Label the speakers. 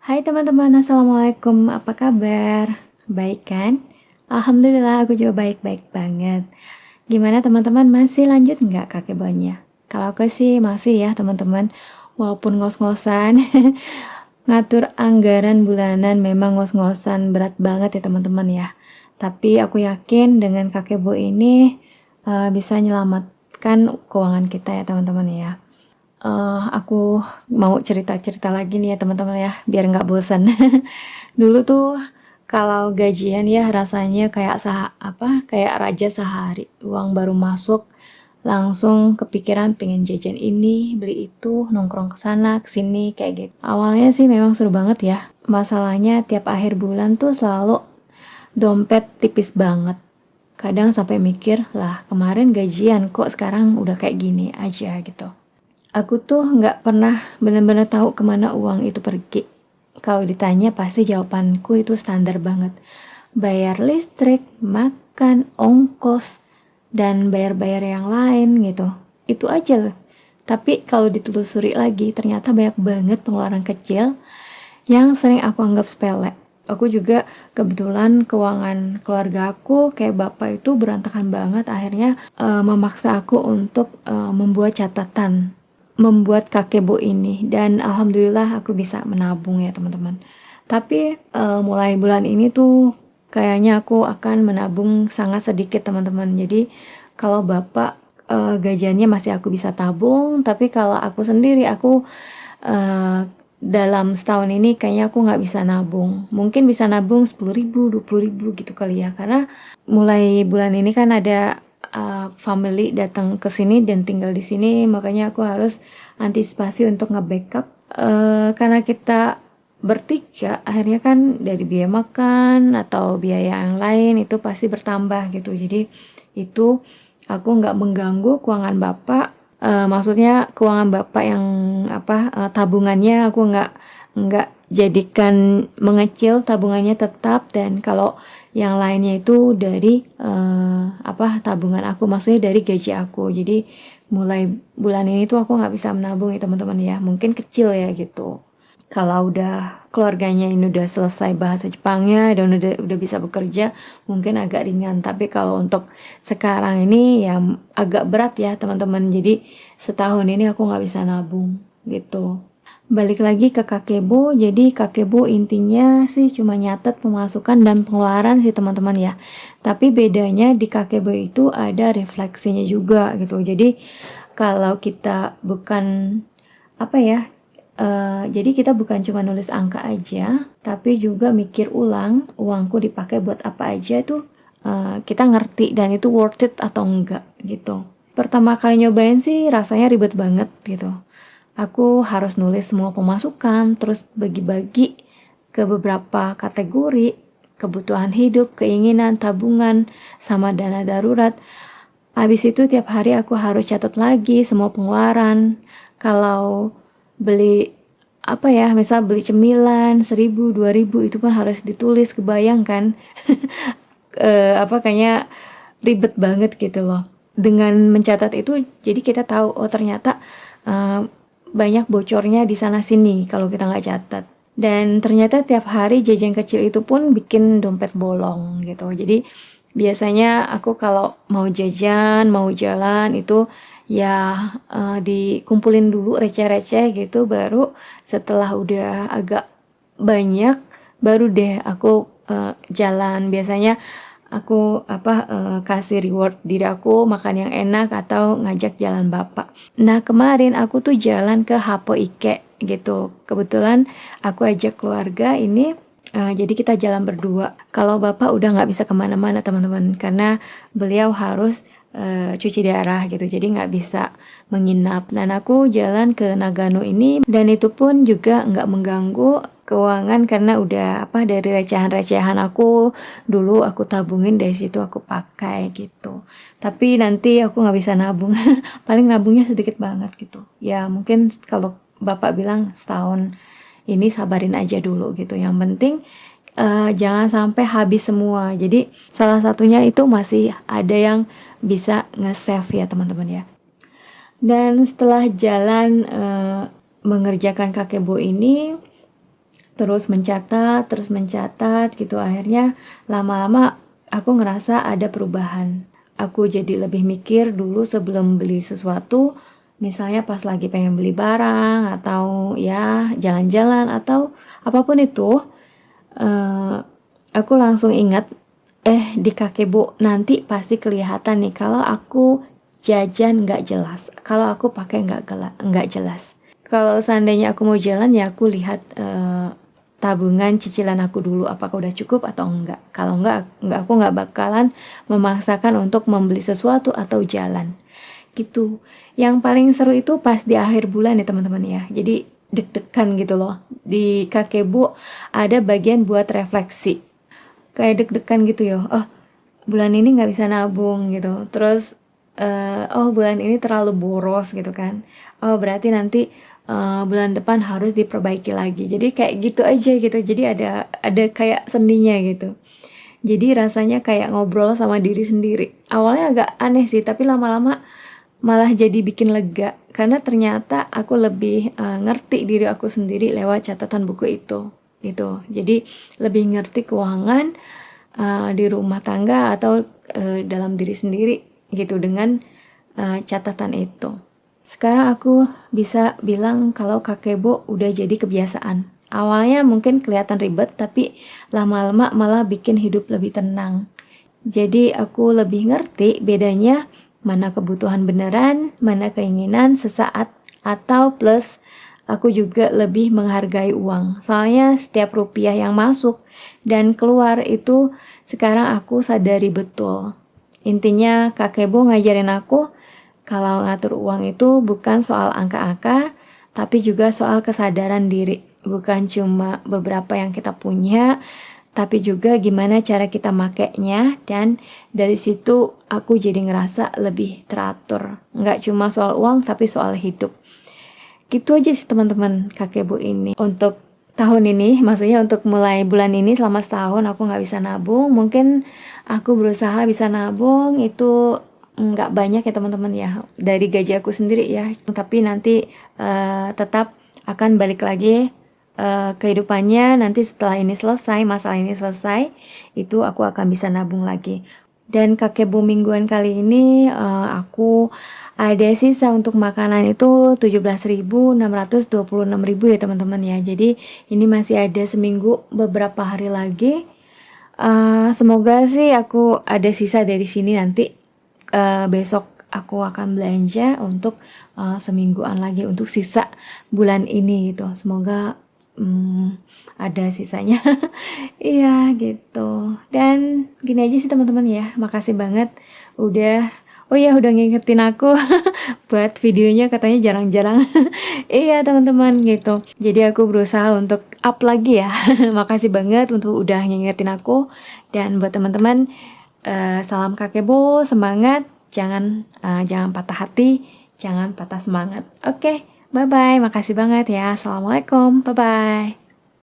Speaker 1: Hai teman-teman, Assalamualaikum. Apa kabar? Baik kan? Alhamdulillah aku juga baik-baik banget. Gimana teman-teman, masih lanjut nggak kakekbonya? Kalau aku sih masih ya teman-teman. Walaupun ngos-ngosan, ngatur anggaran bulanan memang ngos-ngosan berat banget ya teman-teman ya. Tapi aku yakin dengan kakekbo ini bisa menyelamatkan keuangan kita ya teman-teman ya. Aku mau cerita-cerita lagi nih ya teman-teman ya, biar nggak bosan. Dulu tuh kalau gajian ya rasanya kayak raja sehari. Uang baru masuk, langsung kepikiran pengen jajan ini, beli itu, nongkrong ke sana, ke sini kayak gitu. Awalnya sih memang seru banget ya. Masalahnya tiap akhir bulan tuh selalu dompet tipis banget. Kadang sampai mikir, lah kemarin gajian kok sekarang udah kayak gini aja gitu. Aku tuh nggak pernah benar-benar tahu kemana uang itu pergi. Kalau ditanya pasti jawabanku itu standar banget. Bayar listrik, makan, ongkos, dan bayar-bayar yang lain gitu. Itu aja loh. Tapi kalau ditelusuri lagi ternyata banyak banget pengeluaran kecil yang sering aku anggap sepele. Aku juga kebetulan keuangan keluarga aku kayak bapak itu berantakan banget, akhirnya memaksa aku untuk membuat catatan, membuat kakebo ini, dan alhamdulillah aku bisa menabung ya teman-teman. Tapi mulai bulan ini tuh kayaknya aku akan menabung sangat sedikit teman-teman. Jadi kalau bapak gajiannya masih aku bisa tabung, tapi kalau aku sendiri aku eh, dalam setahun ini kayaknya aku nggak bisa nabung. Mungkin bisa nabung 10.000, 20.000 gitu kali ya, karena mulai bulan ini kan ada family datang ke sini dan tinggal di sini, makanya aku harus antisipasi untuk nge-backup. Karena kita bertiga, akhirnya kan dari biaya makan atau biaya yang lain itu pasti bertambah gitu. Jadi itu aku nggak mengganggu keuangan bapak. Maksudnya keuangan bapak yang tabungannya aku nggak jadikan mengecil, tabungannya tetap, dan kalau yang lainnya itu dari tabungan aku, maksudnya dari gaji aku. Jadi mulai bulan ini tuh aku nggak bisa menabung ya teman-teman ya, mungkin kecil ya gitu. Kalau udah keluarganya ini udah selesai bahasa Jepangnya dan udah bisa bekerja, mungkin agak ringan. Tapi kalau untuk sekarang ini ya agak berat ya teman-teman. Jadi setahun ini aku nggak bisa nabung gitu. Balik lagi ke kakebo, jadi kakebo intinya sih cuma nyatet pemasukan dan pengeluaran sih teman-teman ya. Tapi bedanya di kakebo itu ada refleksinya juga gitu. Jadi kalau kita bukan apa ya, jadi kita bukan cuma nulis angka aja, tapi juga mikir ulang uangku dipakai buat apa aja tuh, kita ngerti dan itu worth it atau enggak gitu. Pertama kali nyobain sih rasanya ribet banget gitu. Aku harus nulis semua pemasukan, terus bagi-bagi ke beberapa kategori, kebutuhan hidup, keinginan, tabungan, sama dana darurat. Habis itu tiap hari aku harus catat lagi semua pengeluaran. Kalau beli misal beli cemilan 1.000, 2.000 itu pun harus ditulis, kebayangkan. Kayaknya ribet banget gitu loh. Dengan mencatat itu jadi kita tahu, oh ternyata uh, banyak bocornya di sana sini kalau kita nggak catat. Dan ternyata tiap hari jajan kecil itu pun bikin dompet bolong gitu. Jadi biasanya aku kalau mau jajan, mau jalan itu ya dikumpulin dulu receh-receh gitu, baru setelah udah agak banyak baru deh aku jalan. Biasanya aku kasih reward diri aku makan yang enak atau ngajak jalan bapak. Nah kemarin aku tuh jalan ke Hapo Ike gitu. Kebetulan aku ajak keluarga ini, jadi kita jalan berdua. Kalau bapak udah nggak bisa kemana-mana teman-teman, karena beliau harus cuci darah gitu, jadi nggak bisa menginap. Dan aku jalan ke Nagano ini, dan itu pun juga nggak mengganggu keuangan karena udah dari recehan-recehan aku dulu aku tabungin, dari situ aku pakai gitu. Tapi nanti aku nggak bisa nabung, paling nabungnya sedikit banget gitu. Ya mungkin kalau bapak bilang setahun ini sabarin aja dulu gitu. Yang penting jangan sampai habis semua. Jadi salah satunya itu masih ada yang bisa nge-save ya teman-teman ya. Dan setelah jalan mengerjakan kakebo ini, terus mencatat gitu. Akhirnya lama-lama aku ngerasa ada perubahan. Aku jadi lebih mikir dulu sebelum beli sesuatu, misalnya pas lagi pengen beli barang atau ya jalan-jalan atau apapun itu, aku langsung ingat, di Kakebo nanti pasti kelihatan nih kalau aku jajan nggak jelas, kalau aku pakai nggak jelas. Kalau seandainya aku mau jalan ya aku lihat tabungan cicilan aku dulu apakah udah cukup atau enggak. Kalau enggak aku nggak bakalan memaksakan untuk membeli sesuatu atau jalan. Gitu. Yang paling seru itu pas di akhir bulan ya teman-teman ya. Jadi deg-degan gitu loh. Di Kakebo ada bagian buat refleksi. Kayak deg-degan gitu ya. Oh, bulan ini nggak bisa nabung gitu. Terus oh bulan ini terlalu boros gitu kan. Oh berarti nanti bulan depan harus diperbaiki lagi. Jadi kayak gitu aja gitu. Jadi ada kayak sendinya gitu. Jadi rasanya kayak ngobrol sama diri sendiri. Awalnya agak aneh sih, tapi lama-lama malah jadi bikin lega karena ternyata aku lebih ngerti diri aku sendiri lewat catatan buku itu. Gitu. Jadi lebih ngerti keuangan di rumah tangga atau dalam diri sendiri gitu dengan catatan itu. Sekarang aku bisa bilang kalau Kakebo udah jadi kebiasaan. Awalnya mungkin kelihatan ribet, tapi lama-lama malah bikin hidup lebih tenang. Jadi aku lebih ngerti bedanya mana kebutuhan beneran, mana keinginan sesaat, atau plus aku juga lebih menghargai uang. Soalnya setiap rupiah yang masuk dan keluar itu sekarang aku sadari betul. Intinya Kakebo ngajarin aku kalau ngatur uang itu bukan soal angka-angka, tapi juga soal kesadaran diri. Bukan cuma beberapa yang kita punya, tapi juga gimana cara kita makainya. Dan dari situ aku jadi ngerasa lebih teratur. Nggak cuma soal uang, tapi soal hidup. Gitu aja sih teman-teman Kakebo ini. Untuk tahun ini, maksudnya untuk mulai bulan ini selama setahun aku nggak bisa nabung. Mungkin aku berusaha bisa nabung itu nggak banyak ya teman-teman ya dari gaji aku sendiri ya, tapi nanti tetap akan balik lagi kehidupannya nanti setelah ini selesai, masalah ini selesai, itu aku akan bisa nabung lagi. Dan Kakebo mingguan kali ini aku ada sisa untuk makanan itu 17.626.000 ya teman-teman ya. Jadi ini masih ada seminggu beberapa hari lagi. Semoga sih aku ada sisa dari sini nanti. Besok aku akan belanja untuk semingguan lagi untuk sisa bulan ini gitu. Semoga ada sisanya. Iya gitu. Dan gini aja sih teman-teman ya. Makasih banget udah udah ngingetin aku buat videonya katanya jarang-jarang. Iya teman-teman gitu. Jadi aku berusaha untuk up lagi ya. Makasih banget untuk udah ngingetin aku. Dan buat teman-teman salam Kakebo, semangat, jangan patah hati, jangan patah semangat. Oke, bye bye, makasih banget ya. Assalamualaikum, bye bye.